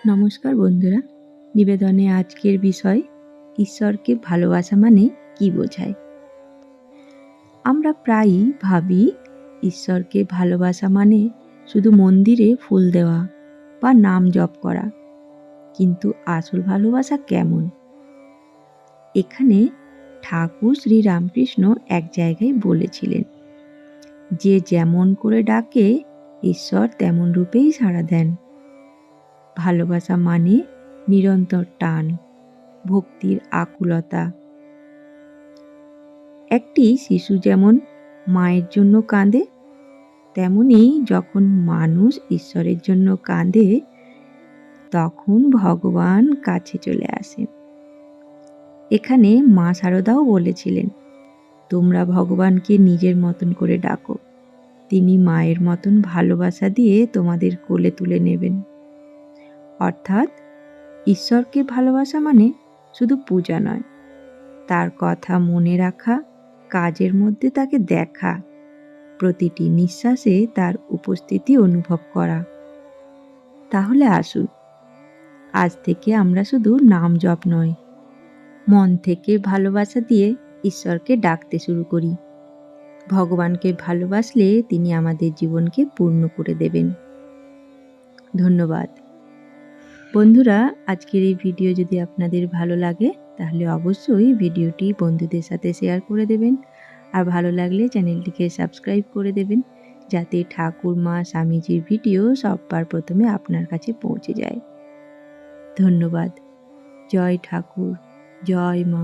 নমস্কার বন্ধুরা, নিবেদনে আজকের বিষয় ঈশ্বরকে ভালোবাসা মানে কি বোঝায়। আমরা প্রায়ই ভাবি ঈশ্বরকে ভালোবাসা মানে শুধু মন্দিরে ফুল দেওয়া বা নাম জপ করা, কিন্তু আসল ভালোবাসা কেমন? এখানে ঠাকুর শ্রী রামকৃষ্ণ এক জায়গায় বলেছিলেন, যে যেমন করে ডাকে ঈশ্বর তেমন রূপেই সাড়া দেন। ভালোবাসা মানে নিরন্তর টান, ভক্তির আকুলতা। একটি শিশু যেমন মায়ের জন্য কাঁদে, তেমনি যখন মানুষ ঈশ্বরের জন্য কাঁদে তখন ভগবান কাছে চলে আসে। এখানে মা শারদাও বলেছিলেন, তোমরা ভগবানকে নিজের মতন করে ডাকো, তিনি মায়ের মতন ভালোবাসা দিয়ে তোমাদের কোলে তুলে নেবেন। অর্থাৎ ঈশ্বরকে ভালোবাসা মানে শুধু পূজা নয়, তার কথা মনে রাখা, কাজের মধ্যে তাকে দেখা, প্রতিটি নিঃশ্বাসে তার উপস্থিতি অনুভব করা। তাহলে আসুন, আজ থেকে আমরা শুধু নাম জপ নয়, মন থেকে ভালোবাসা দিয়ে ঈশ্বরকে ডাকতে শুরু করি। ভগবানকে ভালোবাসলে তিনি আমাদের জীবনকে পূর্ণ করে দেবেন। ধন্যবাদ বন্ধুরা। আজকের এই ভিডিও যদি আপনাদের ভালো লাগে তাহলে অবশ্যই ভিডিওটি বন্ধুদের সাথে শেয়ার করে দেবেন, আর ভালো লাগলে চ্যানেলটিকে সাবস্ক্রাইব করে দেবেন, যাতে ঠাকুর মা স্বামীজির ভিডিও সবার প্রথমে আপনার কাছে পৌঁছে যায়। ধন্যবাদ। জয় ঠাকুর, জয় মা।